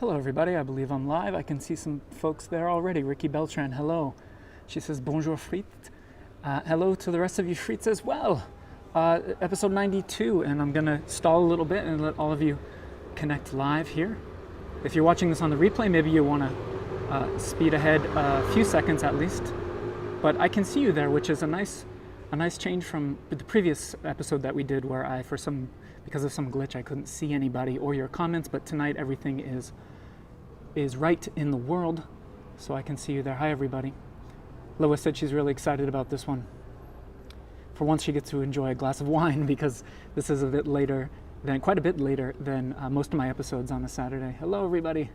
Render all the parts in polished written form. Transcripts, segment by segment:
Hello everybody, I believe I'm live. I can see some folks there already. Ricky Beltran, hello. She says, bonjour frites. Hello to the rest of you frites as well. Episode 92, and I'm gonna stall a little bit and let all of you connect live here. If you're watching this on the replay, maybe you wanna speed ahead a few seconds at least. But I can see you there, which is a nice change from the previous episode that we did where because of some glitch, I couldn't see anybody or your comments, but tonight everything is right in the world, so I can see you there. Hi everybody. Lois said she's really excited about this one. For once she gets to enjoy a glass of wine because this is quite a bit later than most of my episodes on a Saturday. Hello everybody.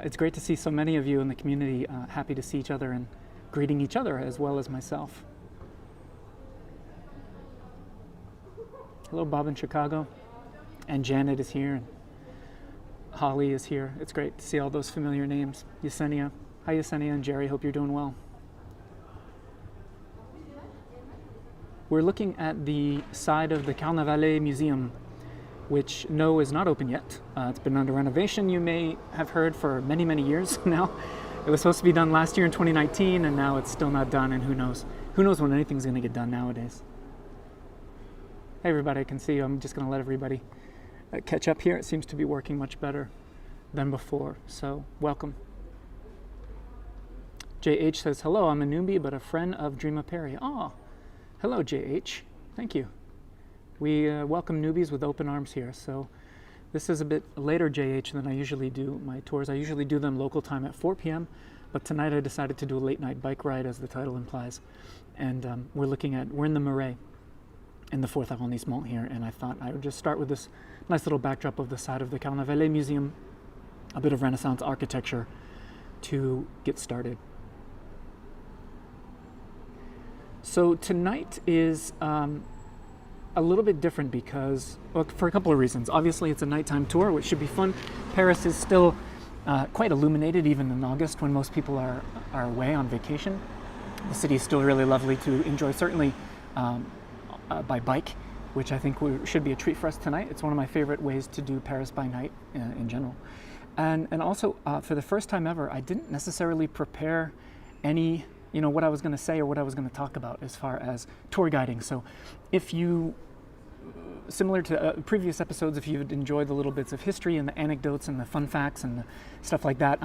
It's great to see so many of you in the community happy to see each other and greeting each other as well as myself. Hello Bob in Chicago, and Janet is here, and Holly is here. It's great to see all those familiar names. Yesenia. Hi Yesenia and Jerry, hope you're doing well. We're looking at the side of the Carnavalet Museum, which no is not open yet. It's been under renovation, you may have heard, for many, many years now. It was supposed to be done last year in 2019, and now it's still not done, and who knows when anything's going to get done nowadays. Hey everybody, I can see you. I'm just going to let everybody catch up here. It seems to be working much better than before, so welcome. JH says, hello, I'm a newbie, but a friend of Dreama Perry. Oh, hello JH, thank you. We welcome newbies with open arms here, so this is a bit later JH than I usually do my tours. I usually do them local time at 4 p.m., but tonight I decided to do a late night bike ride, as the title implies, and we're in the Marais in the 4th arrondissement here, and I thought I would just start with this nice little backdrop of the side of the Carnavalet Museum, a bit of Renaissance architecture to get started. So tonight is a little bit different because, well, for a couple of reasons. Obviously it's a nighttime tour, which should be fun. Paris is still quite illuminated even in August when most people are away on vacation. The city is still really lovely to enjoy, certainly by bike, which I think should be a treat for us tonight. It's one of my favorite ways to do Paris by night in general. And also, for the first time ever, I didn't necessarily prepare any, what I was going to say or what I was going to talk about as far as tour guiding. So if you, similar to previous episodes, if you'd enjoyed the little bits of history and the anecdotes and the fun facts and the stuff like that,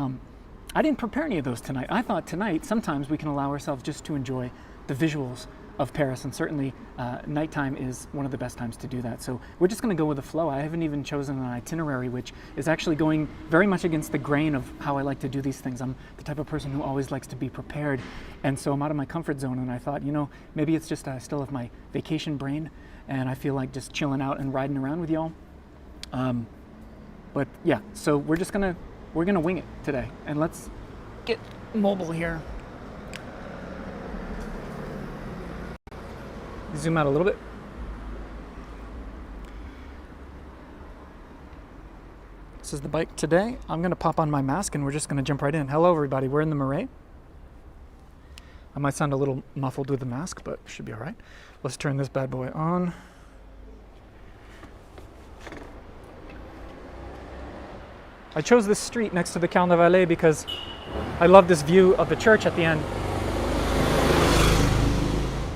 I didn't prepare any of those tonight. I thought tonight, sometimes we can allow ourselves just to enjoy the visuals of Paris, and certainly nighttime is one of the best times to do that. So we're just going to go with the flow. I haven't even chosen an itinerary, which is actually going very much against the grain of how I like to do these things. I'm the type of person who always likes to be prepared, and so I'm out of my comfort zone, and I thought, maybe it's just I still have my vacation brain, and I feel like just chilling out and riding around with y'all. But yeah, so we're gonna wing it today, and let's get mobile here. Zoom out a little bit. This is the bike today. I'm going to pop on my mask and we're just going to jump right in. Hello everybody, we're in the Marais. I might sound a little muffled with the mask, but should be all right. Let's turn this bad boy on. I chose this street next to the Carnavalet because I love this view of the church at the end.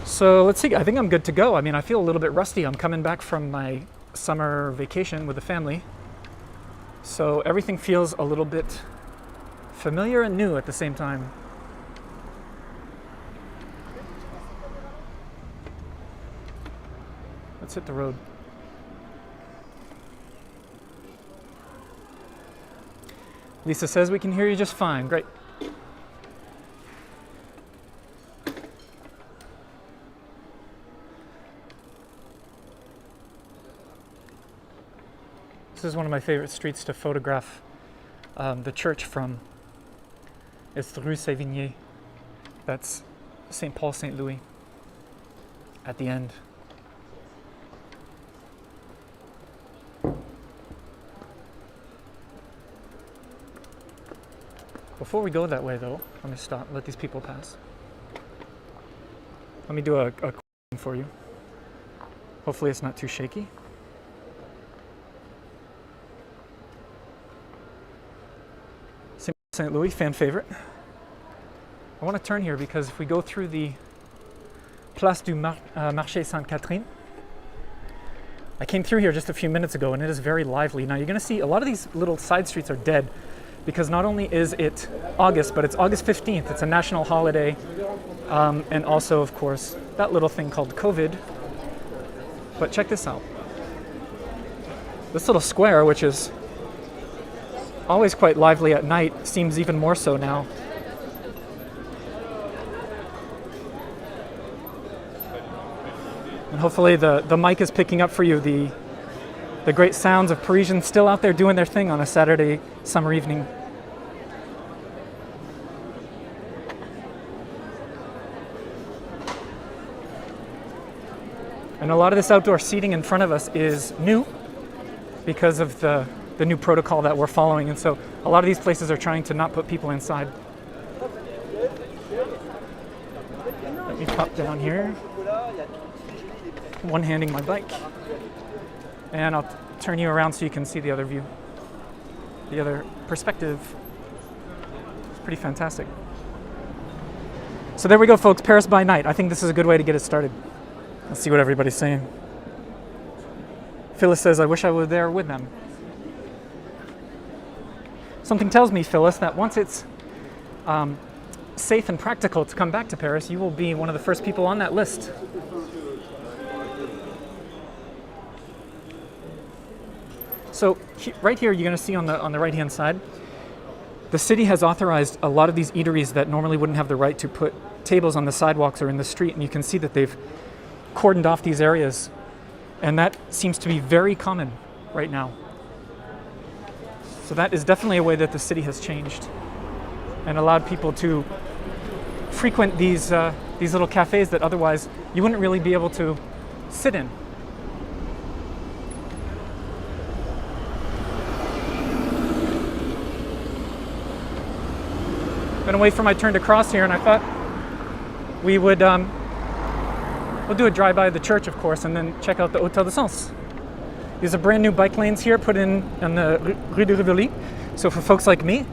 So let's see, I think I'm good to go. I mean, I feel a little bit rusty. I'm coming back from my summer vacation with the family. So everything feels a little bit familiar and new at the same time. Let's hit the road. Lisa says we can hear you just fine. Great. This is one of my favorite streets to photograph the church from. It's the Rue Sévigné. That's St. Paul, St. Louis at the end. Before we go that way though, let me stop, let these people pass. Let me do a for you. Hopefully it's not too shaky. St. Louis, fan favorite. I want to turn here because if we go through the Place du Marché Sainte-Catherine, I came through here just a few minutes ago and it is very lively. Now you're going to see a lot of these little side streets are dead because not only is it August, but it's August 15th. It's a national holiday. And also, of course, that little thing called COVID. But check this out. This little square, which is always quite lively at night, seems even more so now. And hopefully the mic is picking up for you the great sounds of Parisians still out there doing their thing on a Saturday summer evening. And a lot of this outdoor seating in front of us is new because of the new protocol that we're following. And so a lot of these places are trying to not put people inside. Let me pop down here. One-handing my bike, and I'll turn you around so you can see the other view, the other perspective. It's pretty fantastic. So there we go, folks. Paris by night. I think this is a good way to get it started. Let's see what everybody's saying. Phyllis says, I wish I were there with them. Something tells me, Phyllis, that once it's safe and practical to come back to Paris, you will be one of the first people on that list. So right here, you're going to see on the right-hand side, the city has authorized a lot of these eateries that normally wouldn't have the right to put tables on the sidewalks or in the street, and you can see that they've cordoned off these areas, and that seems to be very common right now. So that is definitely a way that the city has changed and allowed people to frequent these little cafes that otherwise you wouldn't really be able to sit in. Been away for my turn to cross here, and I thought we would we'll do a drive-by of the church, of course, and then check out the Hôtel de Sens. These are brand new bike lanes here put in on the Rue de Rivoli. So for folks like me,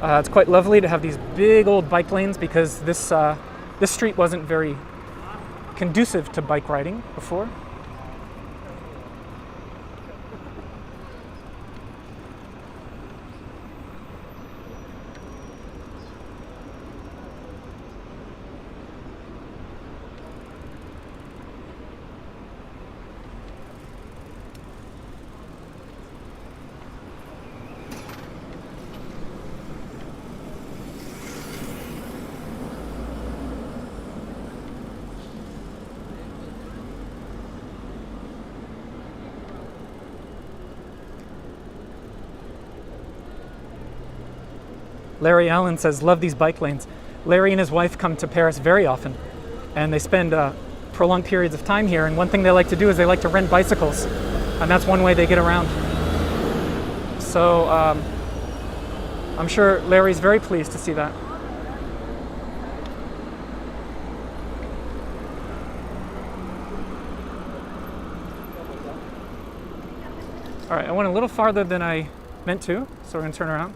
it's quite lovely to have these big old bike lanes because this street wasn't very conducive to bike riding before. Larry Allen says, love these bike lanes. Larry and his wife come to Paris very often, and they spend prolonged periods of time here, and one thing they like to do is they like to rent bicycles, and that's one way they get around. So I'm sure Larry's very pleased to see that. All right, I went a little farther than I meant to, so we're going to turn around.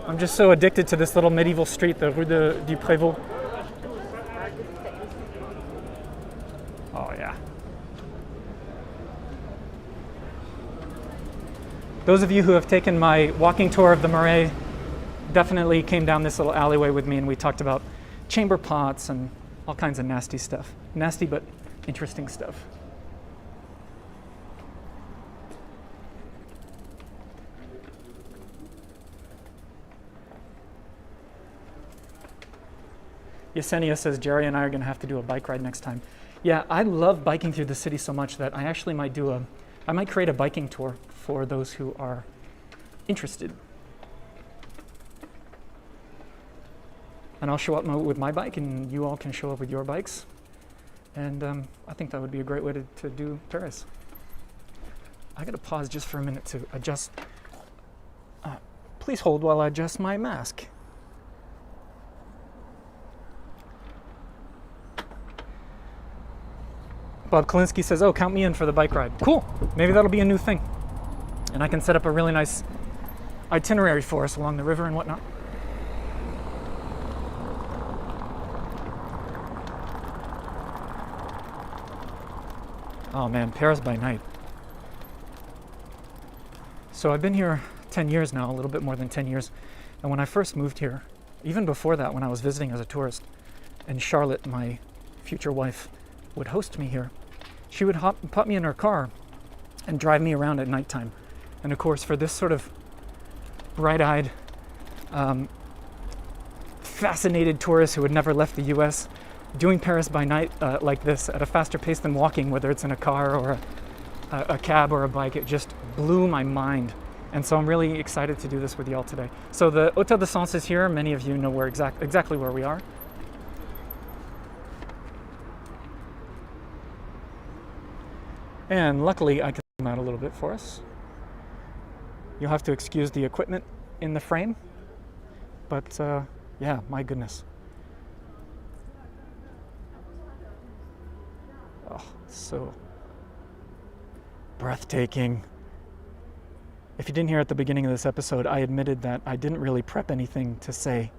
I'm just so addicted to this little medieval street, the Rue du Prévost. Oh, yeah. Those of you who have taken my walking tour of the Marais definitely came down this little alleyway with me, and we talked about chamber pots and all kinds of nasty stuff. Nasty but interesting stuff. Yesenia says, Jerry and I are going to have to do a bike ride next time. Yeah, I love biking through the city so much that I actually might create a biking tour for those who are interested. And I'll show up with my bike, and you all can show up with your bikes. And I think that would be a great way to do Paris. I got to pause just for a minute to adjust. Please hold while I adjust my mask. Bob Kalinsky says, oh, count me in for the bike ride. Cool. Maybe that'll be a new thing. And I can set up a really nice itinerary for us along the river and whatnot. Oh man, Paris by night. So I've been here 10 years now, a little bit more than 10 years. And when I first moved here, even before that, when I was visiting as a tourist, and Charlotte, my future wife, would host me here, she would put me in her car and drive me around at nighttime. And of course, for this sort of bright-eyed, fascinated tourist who had never left the US, doing Paris by night like this at a faster pace than walking, whether it's in a car or a cab or a bike, it just blew my mind. And so I'm really excited to do this with you all today. So the Hôtel de Sens is here. Many of you know where exactly where we are. And luckily I can zoom out a little bit for us. You'll have to excuse the equipment in the frame, but yeah, my goodness. Oh, so breathtaking. If you didn't hear at the beginning of this episode, I admitted that I didn't really prep anything to say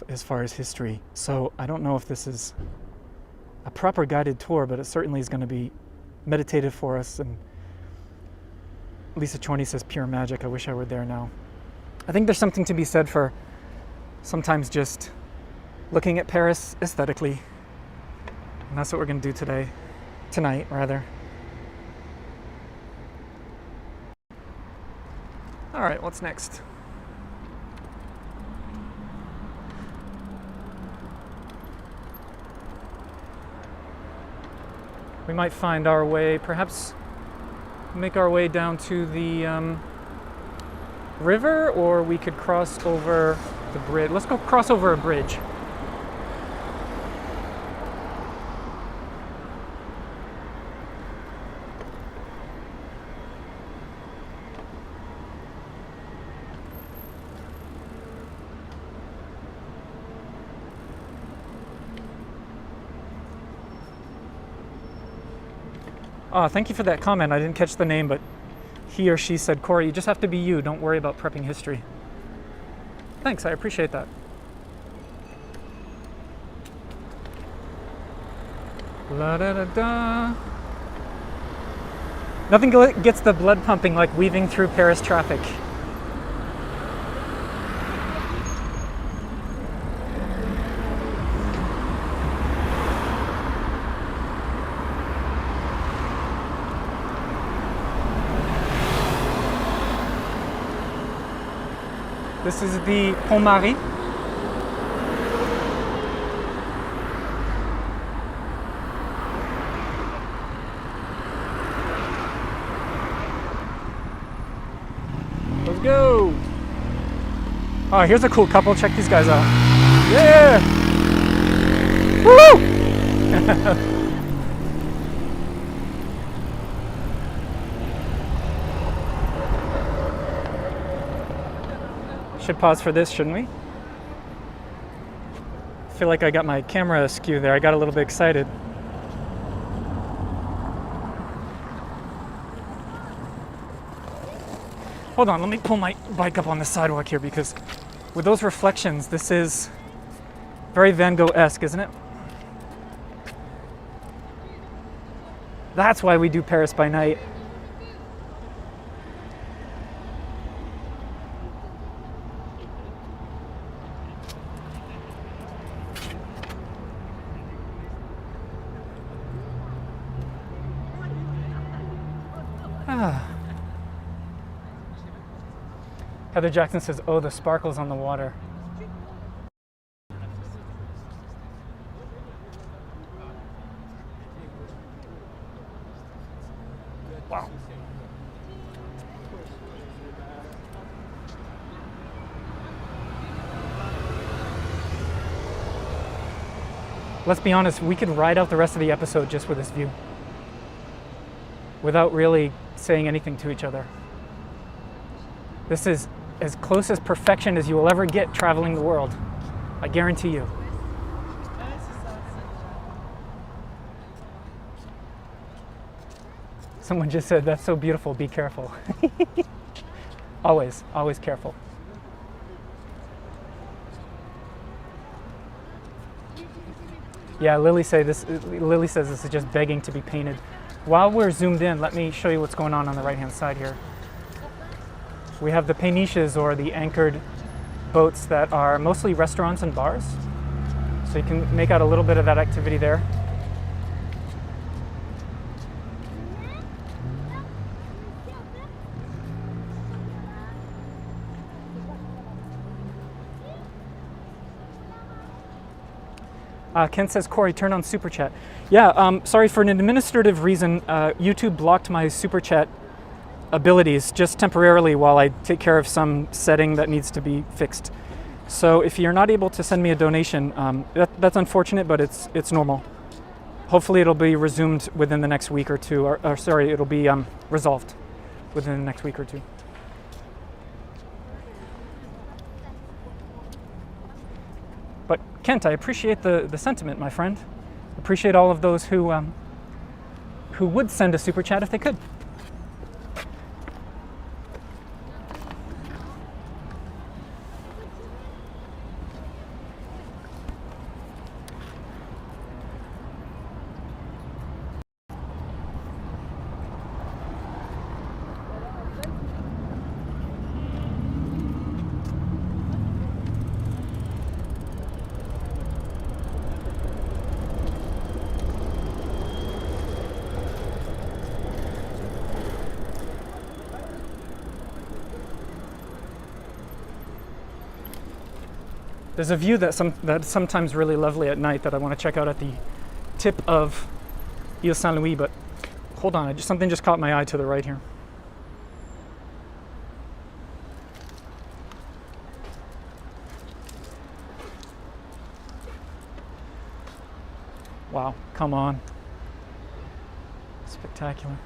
as far as history. So I don't know if this is a proper guided tour, but it certainly is going to be meditative for us. And Lisa Chorney says pure magic. I wish I were there now. I think there's something to be said for sometimes just looking at Paris aesthetically. And that's what we're going to do tonight rather. All right, what's next? We might find our way, perhaps make our way down to the river, or we could cross over the bridge. Let's go cross over a bridge. Oh, thank you for that comment. I didn't catch the name, but he or she said, Corey, you just have to be you. Don't worry about prepping history. Thanks, I appreciate that. La da da da. Nothing gets the blood pumping like weaving through Paris traffic. This is the Pont Marais. Let's go. Oh, here's a cool couple. Check these guys out. Yeah. Woo! Should pause for this, shouldn't we? I feel like I got my camera askew there. I got a little bit excited. Hold on, let me pull my bike up on the sidewalk here, because with those reflections, this is very Van Gogh-esque, isn't it? That's why we do Paris by night. Heather Jackson says, oh, the sparkles on the water. Wow. Let's be honest, we could ride out the rest of the episode just with this view, without really saying anything to each other. This is as close as perfection as you will ever get traveling the world. I guarantee you. Someone just said, that's so beautiful, be careful. Always, always careful. Yeah, Lily says this is just begging to be painted. While we're zoomed in, let me show you what's going on the right-hand side here. We have the péniches, or the anchored boats, that are mostly restaurants and bars. So you can make out a little bit of that activity there. Ken says, Corey, turn on Super Chat. Yeah, sorry, for an administrative reason, YouTube blocked my Super Chat abilities just temporarily while I take care of some setting that needs to be fixed. So if you're not able to send me a donation, that's unfortunate, but it's normal. Hopefully it'll be resumed within the next week or two, or sorry, it'll be resolved within the next week or two. But Kent, I appreciate the sentiment, my friend. Appreciate all of those who would send a Super Chat if they could. There's a view that's sometimes really lovely at night that I want to check out at the tip of Ile Saint-Louis, but hold on, something just caught my eye to the right here. Wow, come on. Spectacular.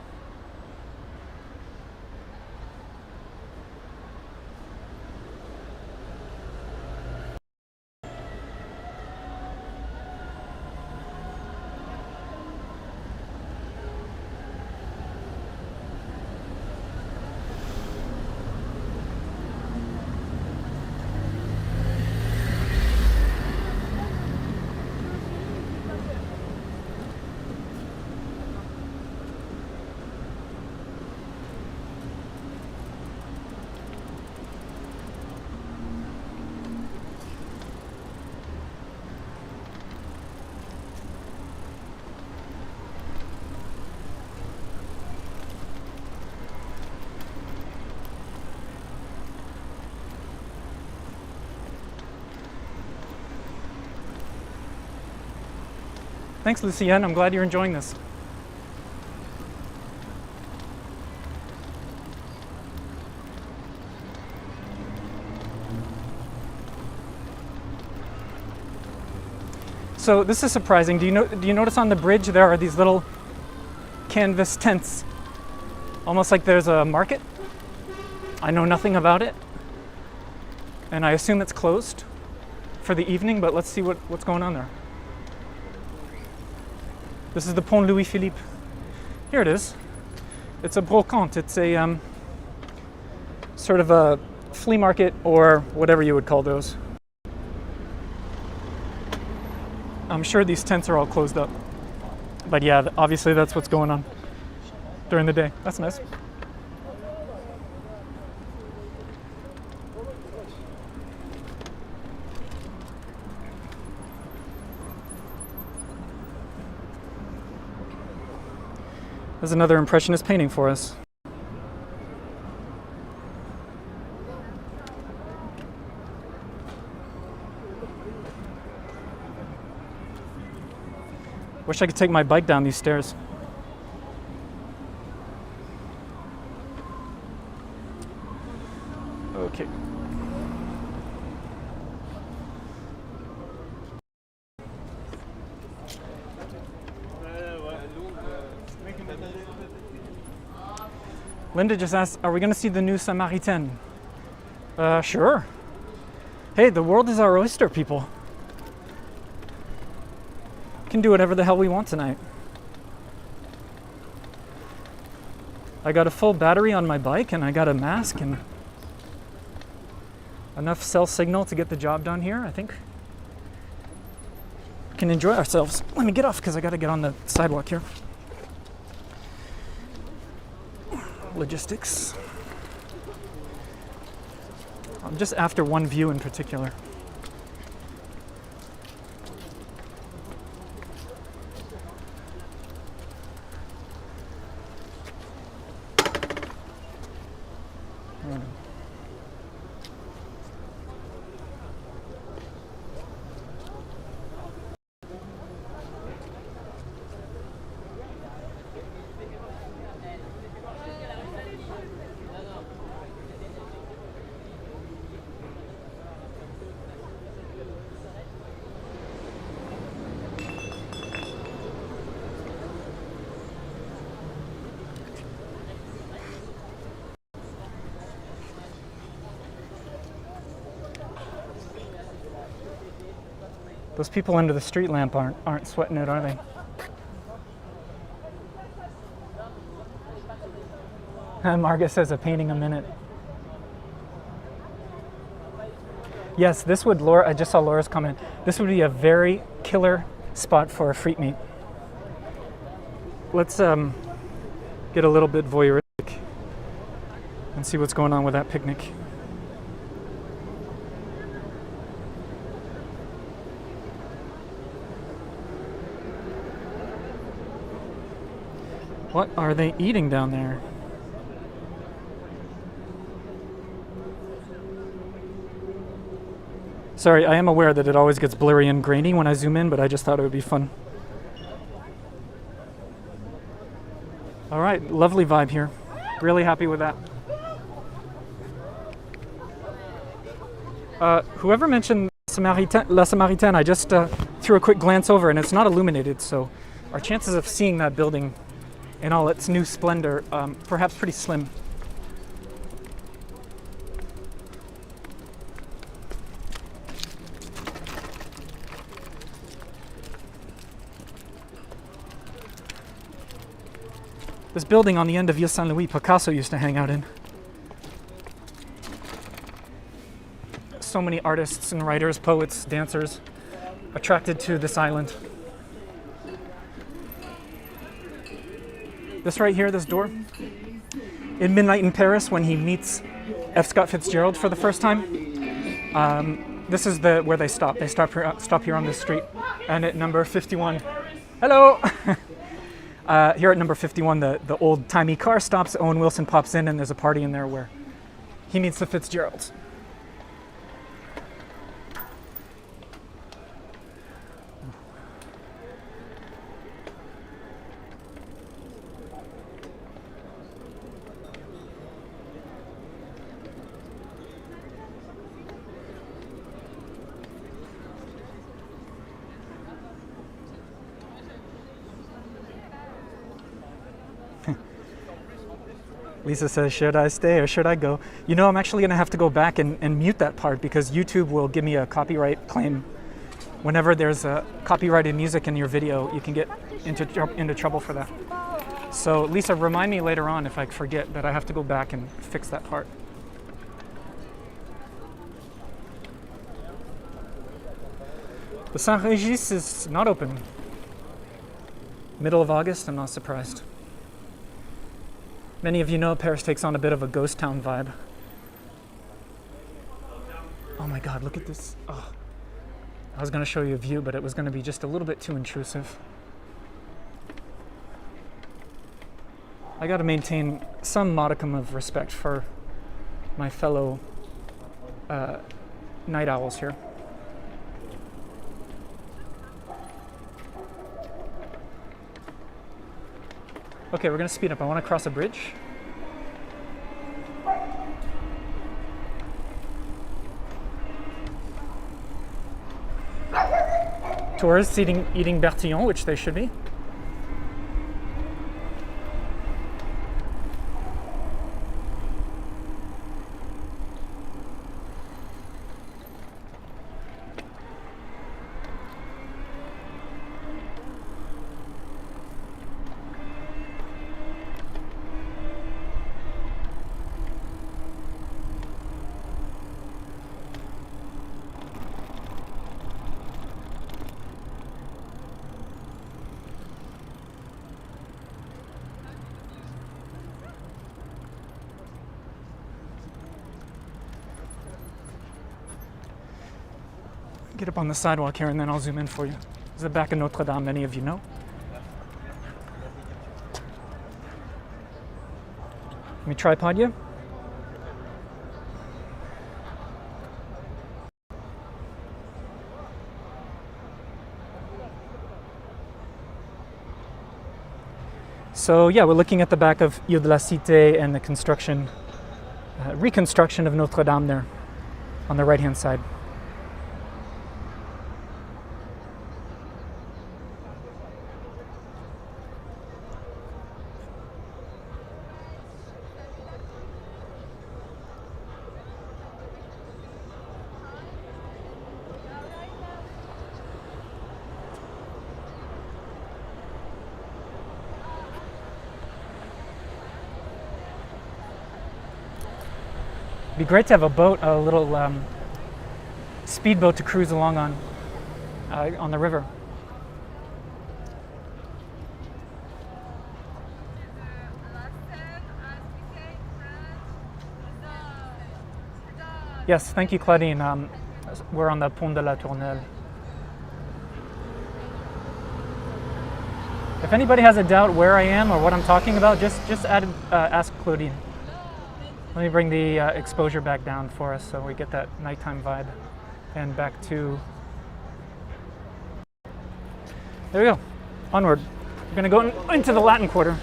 Thanks, Lucienne. I'm glad you're enjoying this. So this is surprising. Do you notice on the bridge there are these little canvas tents, almost like there's a market? I know nothing about it, and I assume it's closed for the evening, but let's see what's going on there. This is the Pont Louis-Philippe. Here it is. It's a brocante. It's a sort of a flea market, or whatever you would call those. I'm sure these tents are all closed up. But yeah, obviously that's what's going on during the day. That's nice. There's another impressionist painting for us. Wish I could take my bike down these stairs. Okay. Linda just asked, are we going to see the new Samaritaine? Sure. Hey, the world is our oyster, people. We can do whatever the hell we want tonight. I got a full battery on my bike, and I got a mask and enough cell signal to get the job done here. I think we can enjoy ourselves. Let me get off because I got to get on the sidewalk here. Logistics. I'm just after one view in particular. Those people under the street lamp aren't sweating it, are they? Marga says a painting a minute. Yes, this would, Laura, I just saw Laura's comment. This would be a very killer spot for a freak meet. Let's get a little bit voyeuristic and see what's going on with that picnic. What are they eating down there? Sorry, I am aware that it always gets blurry and grainy when I zoom in, but I just thought it would be fun. All right, lovely vibe here. Really happy with that. Whoever mentioned La Samaritaine, I just threw a quick glance over, and it's not illuminated, so our chances of seeing that building in all its new splendor, perhaps pretty slim. This building on the end of Ville Saint-Louis, Picasso used to hang out in. So many artists and writers, poets, dancers attracted to this island. This right here, this door, in Midnight in Paris, when he meets F. Scott Fitzgerald for the first time, this is where they stop. They stop here on this street, and at number 51. Hello. Here at number 51, the old-timey car stops. Owen Wilson pops in, and there's a party in there where he meets the Fitzgeralds. Lisa says, should I stay or should I go? You know, I'm actually going to have to go back and mute that part because YouTube will give me a copyright claim. Whenever there's a copyrighted music in your video, you can get into trouble for that. So Lisa, remind me later on if I forget that I have to go back and fix that part. The Saint-Régis is not open. Middle of August, I'm not surprised. Many of you know Paris takes on a bit of a ghost town vibe. Oh my God, look at this. Oh. I was going to show you a view, but it was going to be just a little bit too intrusive. I got to maintain some modicum of respect for my fellow night owls here. Okay, we're going to speed up. I want to cross a bridge. Tourists eating Bertillon, which they should be. get up on the sidewalk here and then I'll zoom in for you. This is the back of Notre Dame, many of you know. Let me tripod you. So yeah, we're looking at the back of Ile de la Cité and the construction, reconstruction of Notre Dame there on the right-hand side. It'd be great to have a boat, a little speedboat to cruise along on the river. Yes, thank you, Claudine. We're on the Pont de la Tournelle. If anybody has a doubt where I am or what I'm talking about, just ask Claudine. Let me bring the exposure back down for us so we get that nighttime vibe. And back to... There we go. Onward. We're going to go into the Latin Quarter.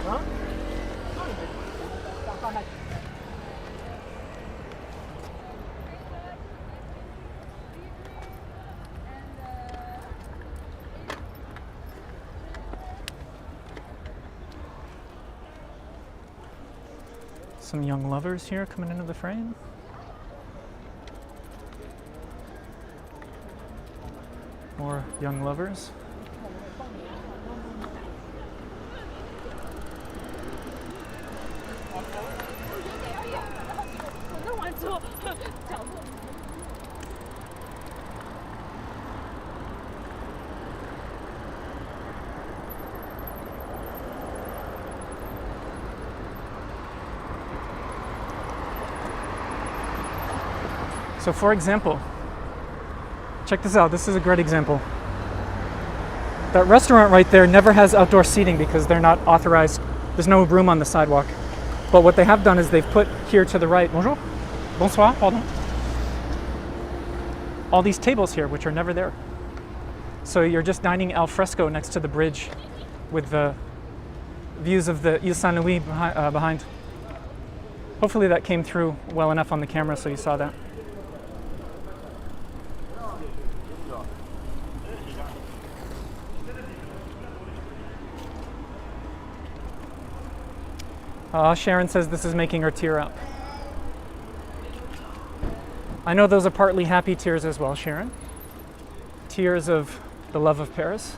Some young lovers here coming into the frame. More young lovers. So for example, check this out, this is a great example. That restaurant right there never has outdoor seating because they're not authorized, there's no room on the sidewalk. But what they have done is they've put here to the right, bonjour, bonsoir, pardon, all these tables here which are never there. So you're just dining al fresco next to the bridge with the views of the Ile Saint-Louis behind. Hopefully that came through well enough on the camera so you saw that. Sharon says this is making her tear up. I know those are partly happy tears as well, Sharon. Tears of the love of Paris.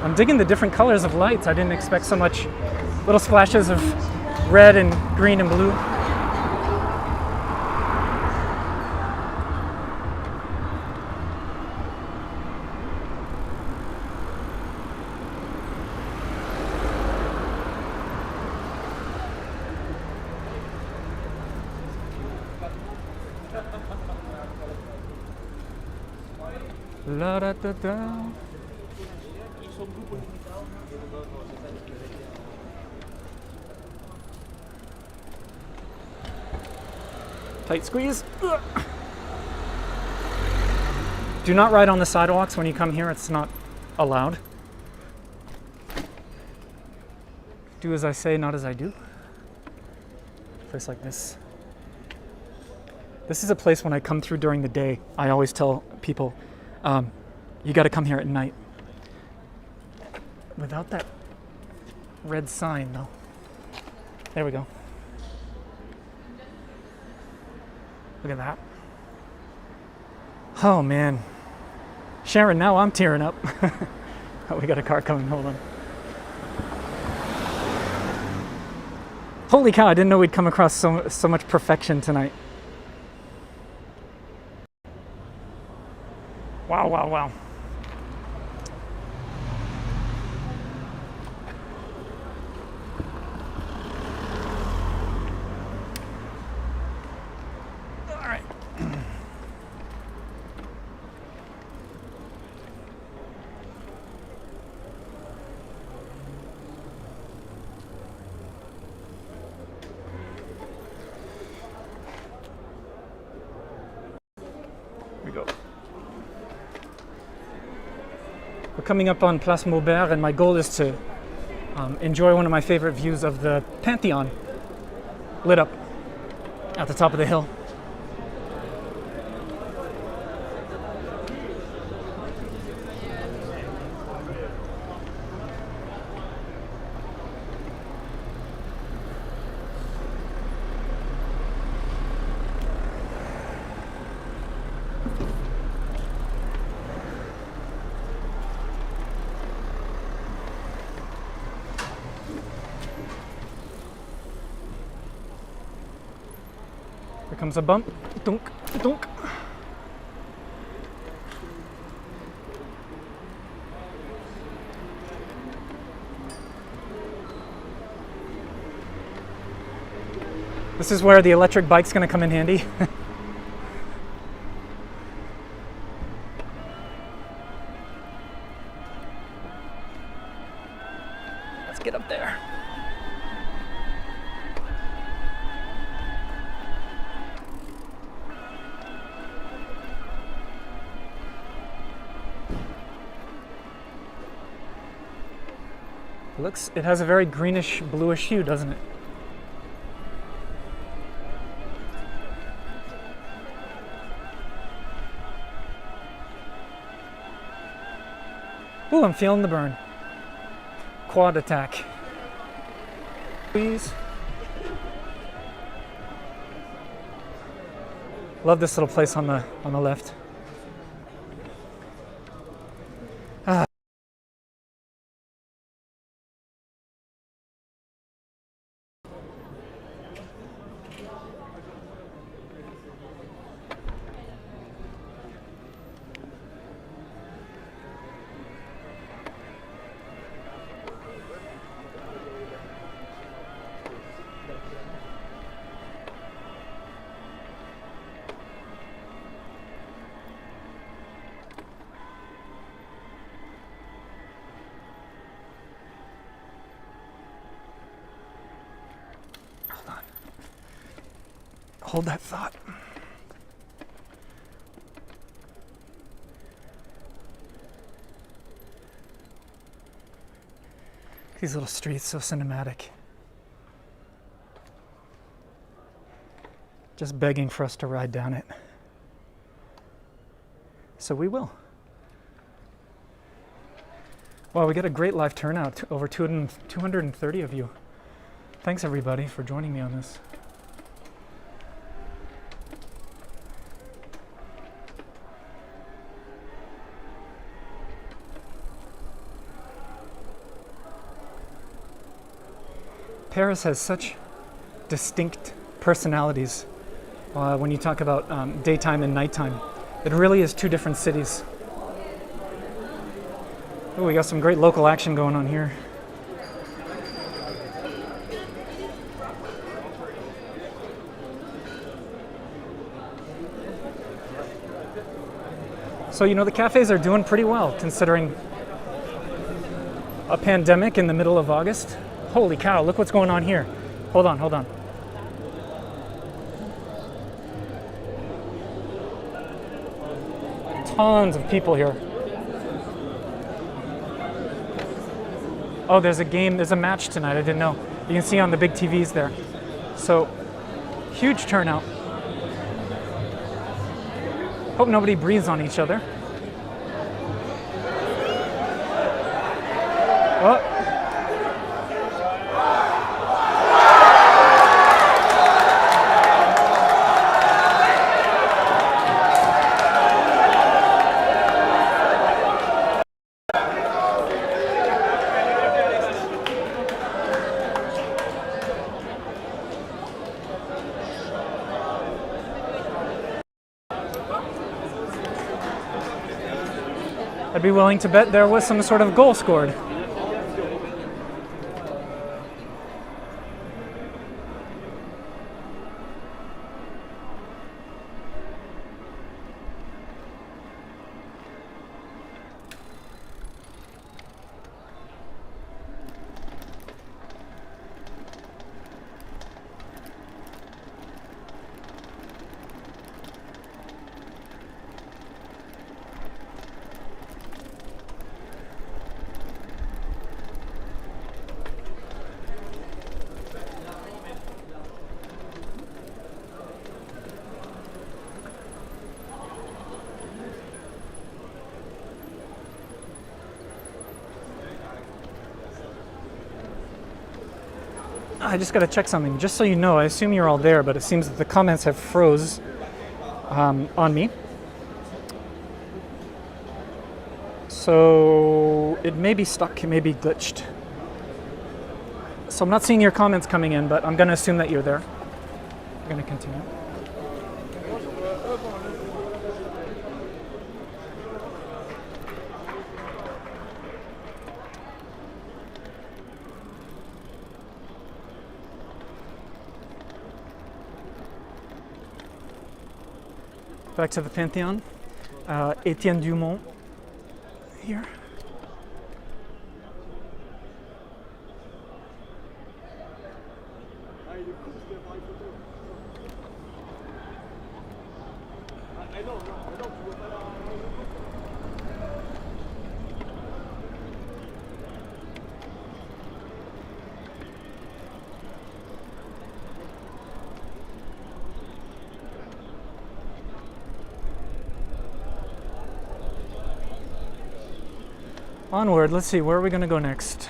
I'm digging the different colors of lights. I didn't expect so much little splashes of red and green and blue. La da da da. Tight squeeze. Ugh. Do not ride on the sidewalks when you come here. It's not allowed. Do as I say, not as I do. A place like this. This is a place when I come through during the day, I always tell people, you got to come here at night. Without that red sign though. There we go. Look at that. Oh man. Sharon, now I'm tearing up. Oh, we got a car coming, hold on. Holy cow, I didn't know we'd come across so much perfection tonight. Wow, wow, wow. All right. Here we go. We're coming up on Place Maubert, and my goal is to enjoy one of my favorite views of the Pantheon, lit up at the top of the hill. Here comes a bump. Dunk, dunk. This is where the electric bike's going to come in handy. Let's get up there. It has a very greenish, bluish hue, doesn't it? Ooh, I'm feeling the burn. Quad attack. Please. Love this little place on the left. Hold that thought. These little streets, so cinematic. Just begging for us to ride down it. So we will. Wow, we got a great live turnout, over 230 of you. Thanks everybody for joining me on this. Paris has such distinct personalities when you talk about daytime and nighttime. It really is two different cities. Oh, we got some great local action going on here. So, you know, the cafes are doing pretty well considering a pandemic in the middle of August. Holy cow, look what's going on here. Hold on, hold on. Tons of people here. Oh, there's a game, there's a match tonight, I didn't know. You can see on the big TVs there. So, huge turnout. Hope nobody breathes on each other. Oh. I'd be willing to bet there was some sort of goal scored. I just got to check something. Just so you know, I assume you're all there, but it seems that the comments have froze on me. So it may be stuck, it may be glitched. So I'm not seeing your comments coming in, but I'm going to assume that you're there. I'm going to continue. Back to the Pantheon. Etienne Dumont here. Onward, let's see, where are we going to go next?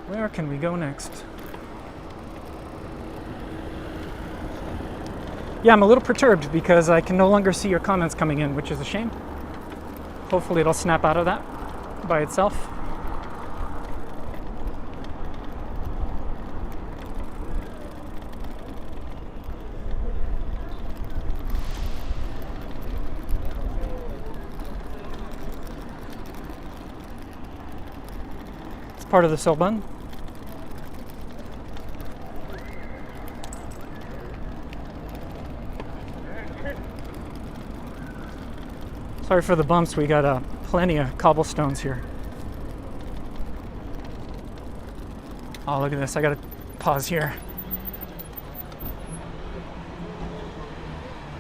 Where can we go next? Yeah, I'm a little perturbed because I can no longer see your comments coming in, which is a shame. Hopefully it'll snap out of that by itself. Part of the Sorbonne. Sorry for the bumps, we got plenty of cobblestones here. Oh, look at this, I gotta pause here.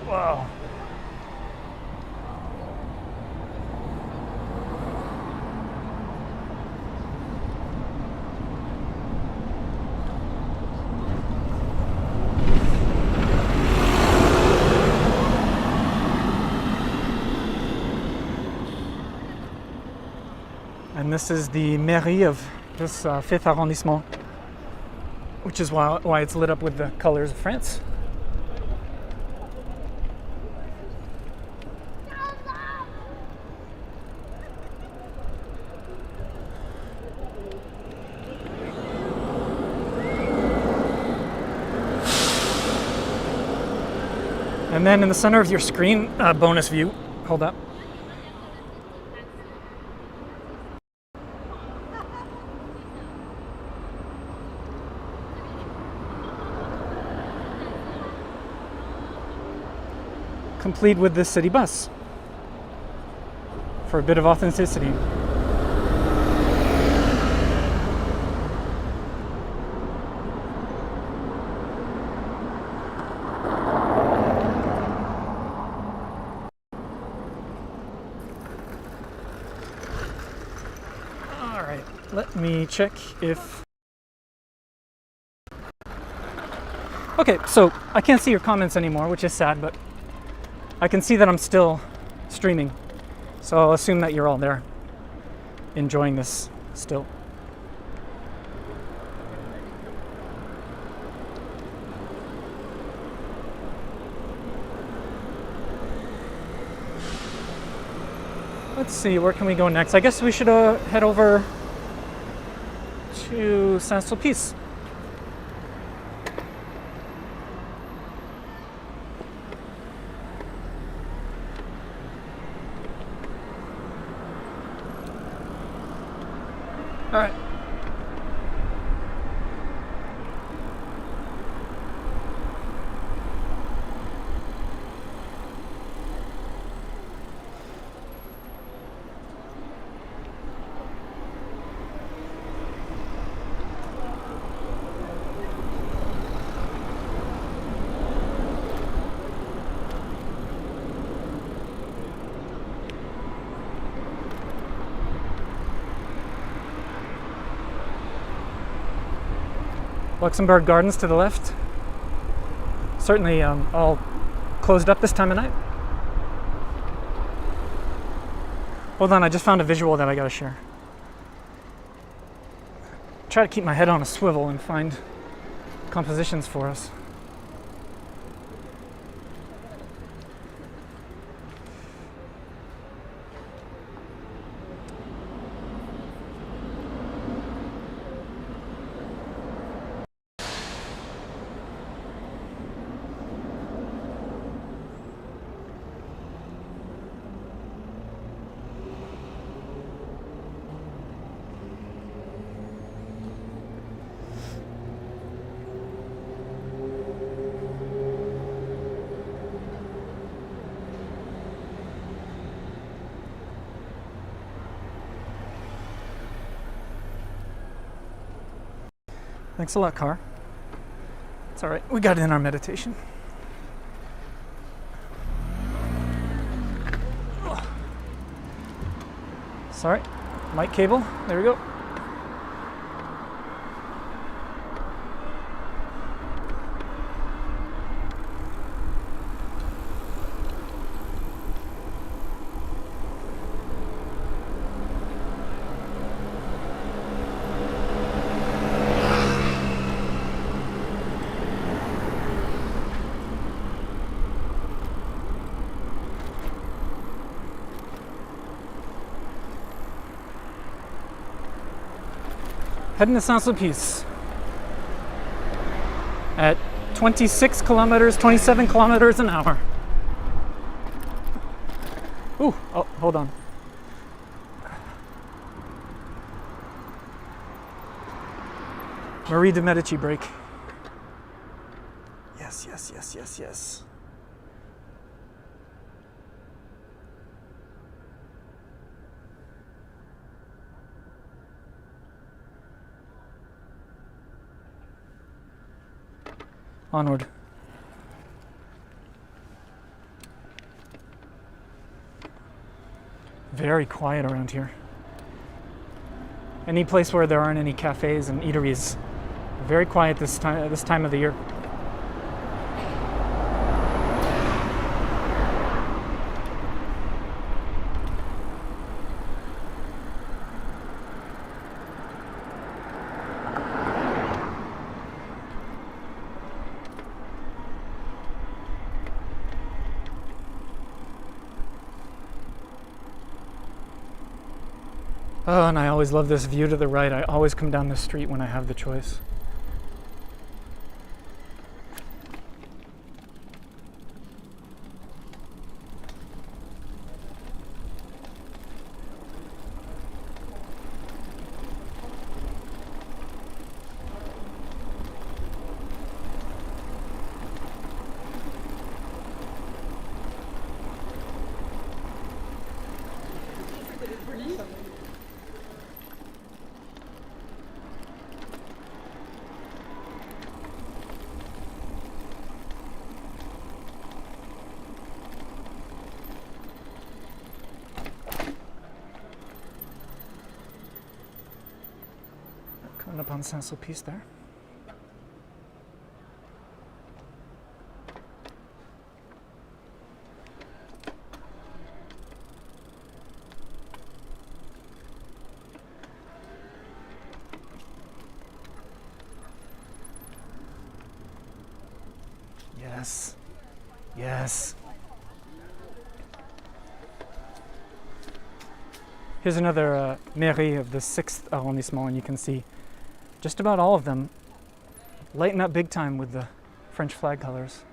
Whoa. And this is the Marais of this 5th arrondissement, which is why it's lit up with the colors of France. And then in the center of your screen, bonus view, hold up. Complete with the city bus for a bit of authenticity. All right, let me check if... Okay, so I can't see your comments anymore, which is sad, but I can see that I'm still streaming, so I'll assume that you're all there enjoying this still. Let's see, where can we go next? I guess we should head over to Saint-Sulpice. Luxembourg Gardens to the left. Certainly all closed up this time of night. Hold on, I just found a visual that I gotta share. Try to keep my head on a swivel and find compositions for us. Thanks a lot, car. It's all right. We got it in our meditation. Sorry. Mic cable. There we go. Heading to Saint-Sulpice at 26 kilometers, 27 kilometers an hour. Ooh, oh, hold on. Marie de Medici break. Yes, yes, yes, yes, yes. Onward. Very quiet around here. Any place where there aren't any cafes and eateries. Very quiet this time of the year. Oh, and I always love this view to the right. I always come down this street when I have the choice. Coming up on Saint-Sulpice there. Yes. Yes. Here's another Marais of the 6th arrondissement, and you can see just about all of them lighten up big time with the French flag colors.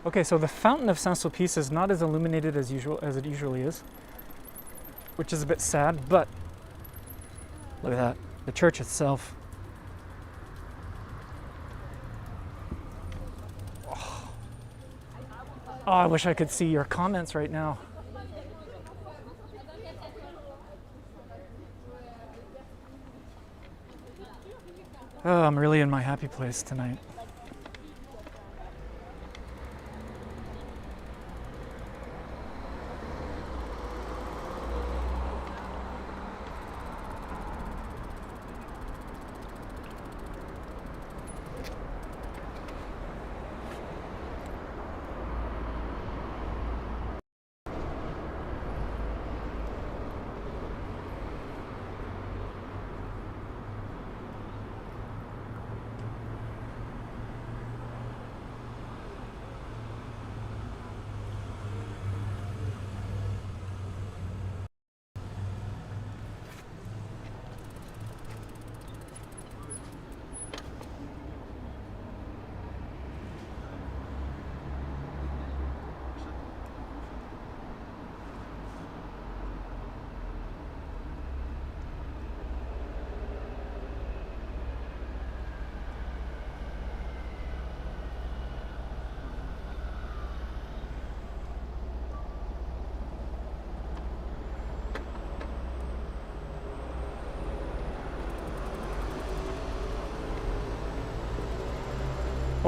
Okay, so the fountain of Saint-Sulpice is not as illuminated as it usually is, which is a bit sad, but look at that, the church itself. Oh, I wish I could see your comments right now. Oh, I'm really in my happy place tonight.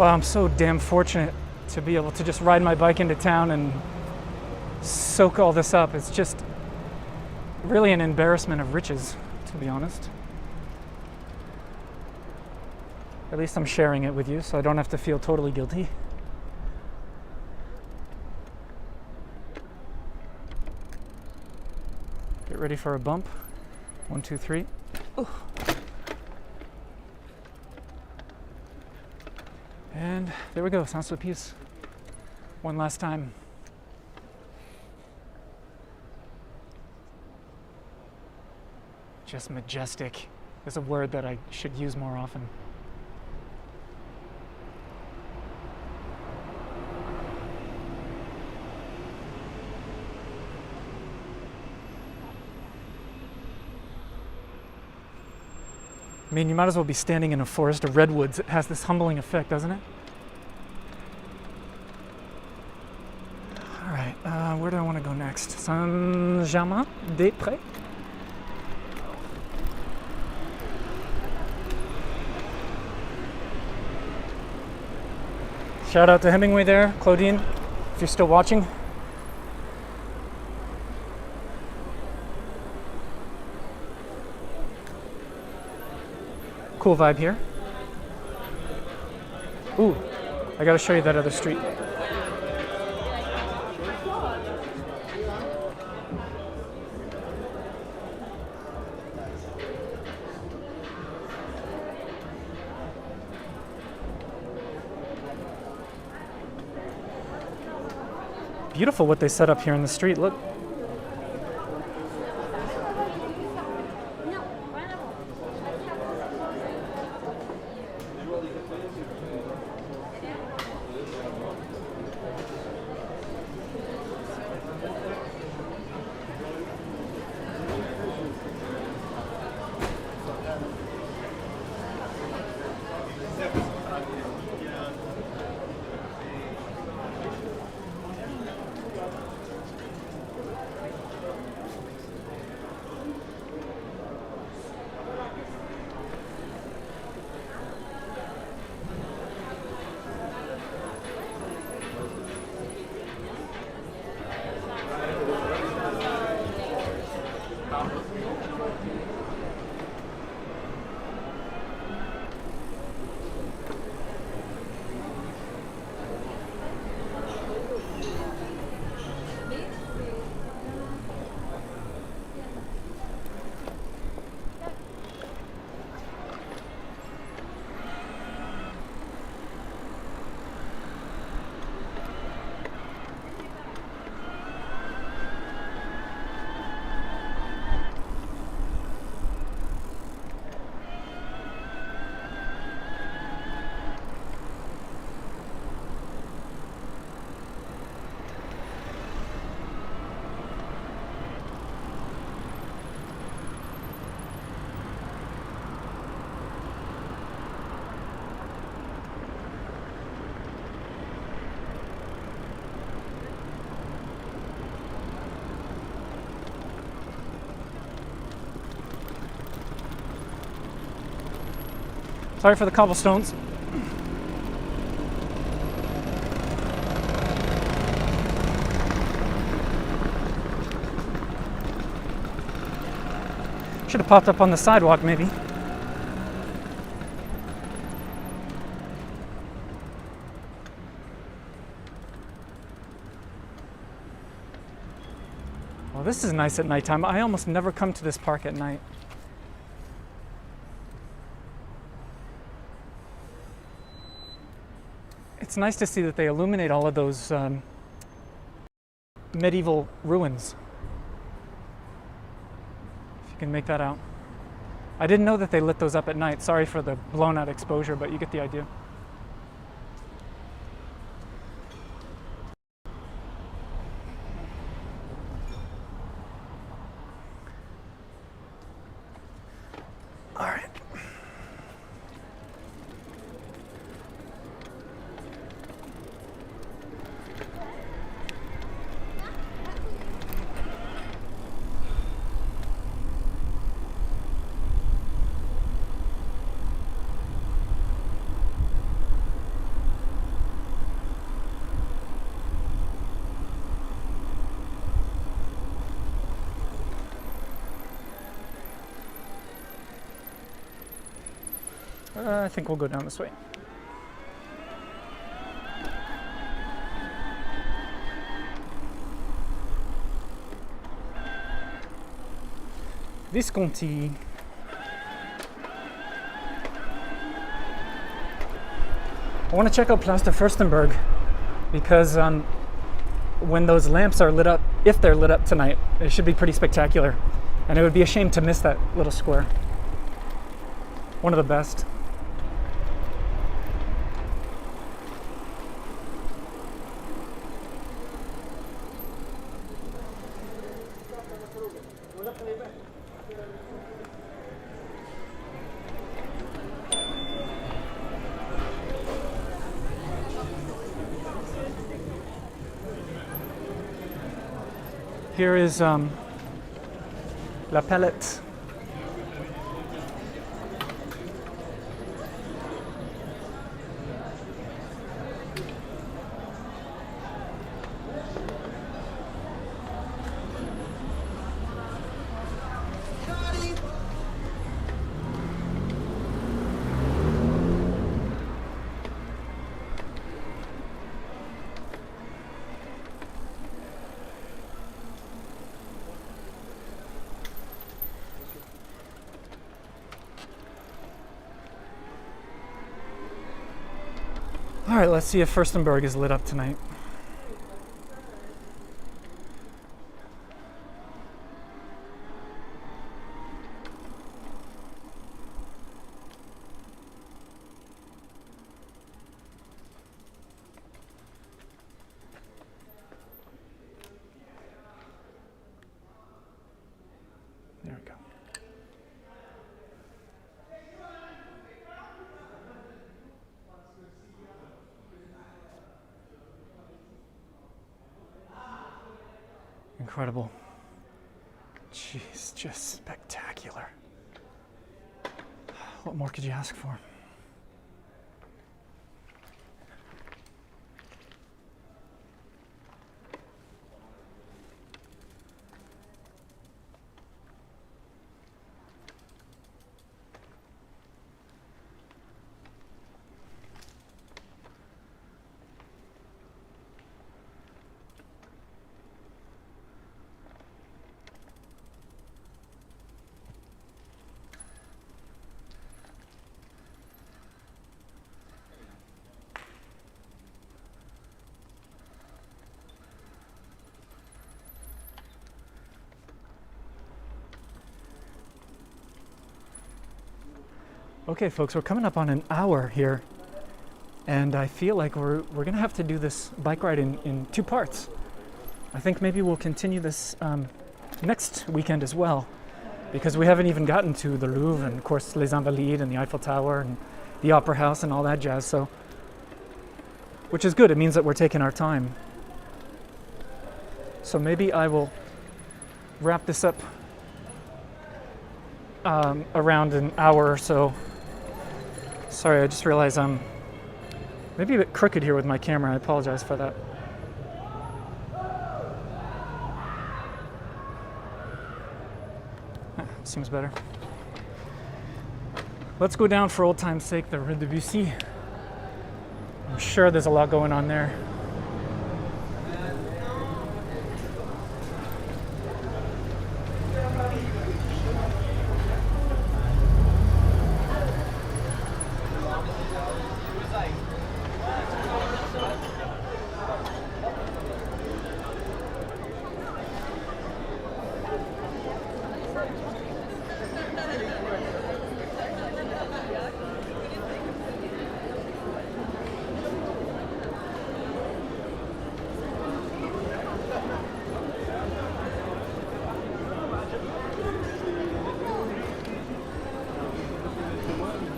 Well, I'm so damn fortunate to be able to just ride my bike into town and soak all this up. It's just really an embarrassment of riches, to be honest. At least I'm sharing it with you, so I don't have to feel totally guilty. Get ready for a bump. 1, 2, 3. Ooh. And there we go, sans peace. One last time. Just majestic is a word that I should use more often. I mean, you might as well be standing in a forest of redwoods. It has this humbling effect, doesn't it? All right, where do I want to go next? Saint-Germain-des-Prés? Shout out to Hemingway there, Claudine, if you're still watching. Cool vibe here. Ooh, I gotta show you that other street. Beautiful what they set up here in the street, look. Sorry for the cobblestones. Should have popped up on the sidewalk maybe. Well, this is nice at nighttime. I almost never come to this park at night. It's nice to see that they illuminate all of those medieval ruins. If you can make that out. I didn't know that they lit those up at night. Sorry for the blown out exposure, but you get the idea. All right. I think we'll go down this way. Visconti. I want to check out Place de Furstenberg because when those lamps are lit up, if they're lit up tonight, it should be pretty spectacular. And it would be a shame to miss that little square. One of the best. Here is La Palette. All right, let's see if Furstenberg is lit up tonight. There we go. Incredible. Jeez, just spectacular. What more could you ask for? Okay, folks, we're coming up on an hour here, and I feel like we're gonna have to do this bike ride in two parts. I think maybe we'll continue this next weekend as well, because we haven't even gotten to the Louvre and, of course, Les Invalides and the Eiffel Tower and the Opera House and all that jazz. So, which is good. It means that we're taking our time. So maybe I will wrap this up around an hour or so. Sorry, I just realized I'm maybe a bit crooked here with my camera. I apologize for that. Seems better. Let's go down for old time's sake, the Rue de Bussy. I'm sure there's a lot going on there.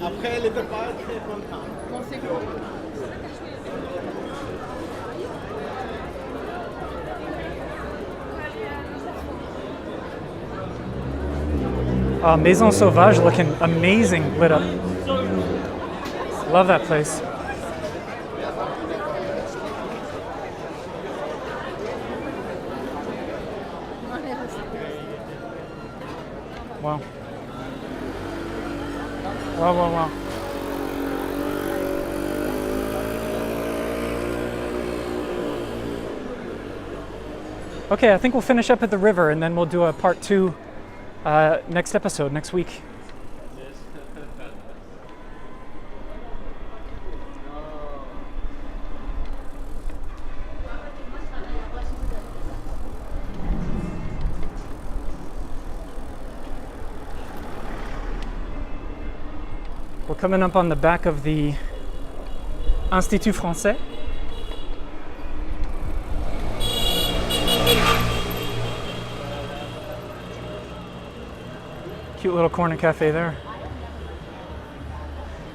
Après, elle n'était pas très contente. Bon, c'est cool. Maison Sauvage looking amazing lit up. Love that place. Wow. Wow, wow, wow. Okay, I think we'll finish up at the river and then we'll do a part 2 next episode, next week. We're coming up on the back of the Institut Français. Cute little corner cafe there.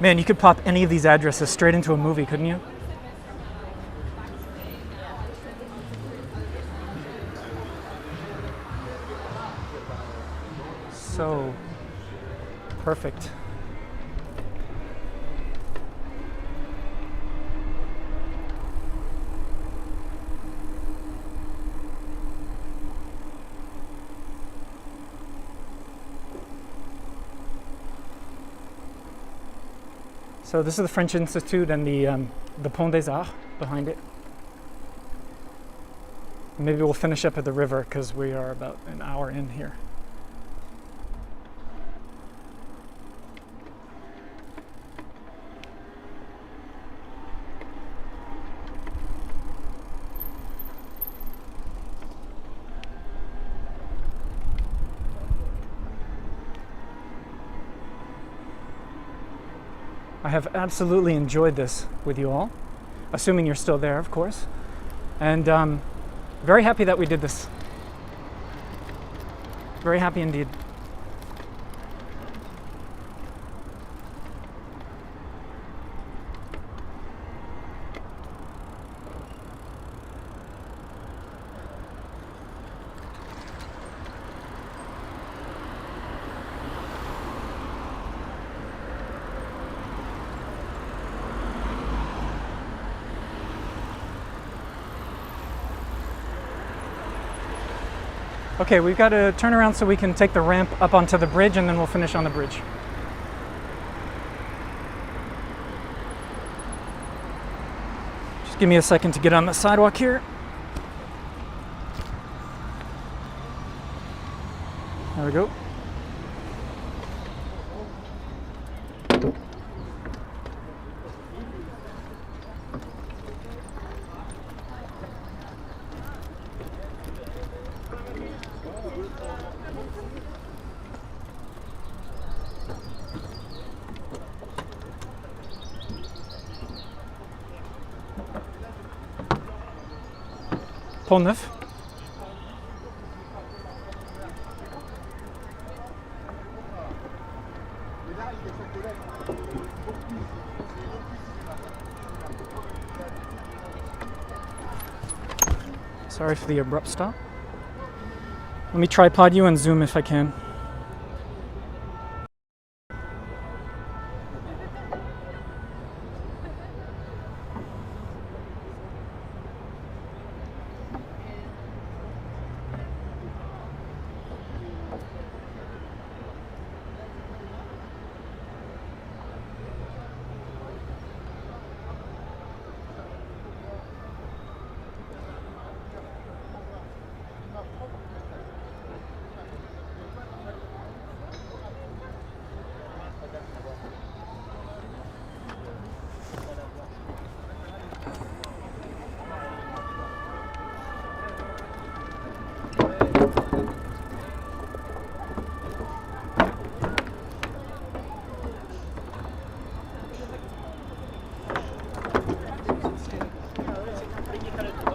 Man, you could pop any of these addresses straight into a movie, couldn't you? So perfect. So this is the French Institute and the Pont des Arts behind it. Maybe we'll finish up at the river because we are about an hour in here. I have absolutely enjoyed this with you all, assuming you're still there, of course. And very happy that we did this. Very happy indeed. Okay, we've got to turn around so we can take the ramp up onto the bridge and then we'll finish on the bridge. Just give me a second to get on the sidewalk here. There we go. Pont Neuf. Sorry for the abrupt stop. Let me tripod you and zoom if I can.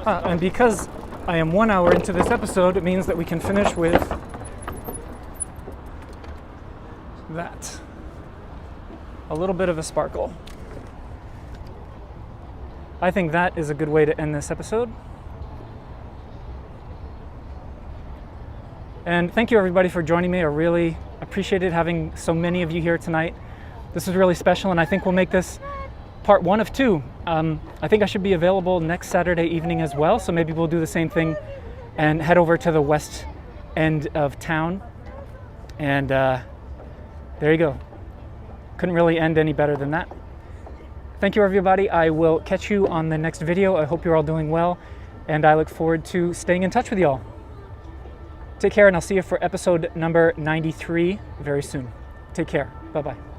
And because I am 1 hour into this episode, it means that we can finish with that. A little bit of a sparkle. I think that is a good way to end this episode. And thank you everybody for joining me. I really appreciated having so many of you here tonight. This is really special, and I think we'll make this part 1 of 2. I think I should be available next Saturday evening as well, so maybe we'll do the same thing and head over to the west end of town. And there you go. Couldn't really end any better than that. Thank you everybody. I will catch you on the next video. I hope you're all doing well, and I look forward to staying in touch with you all. Take care, and I'll see you for episode number 93 very soon. Take care. Bye-bye.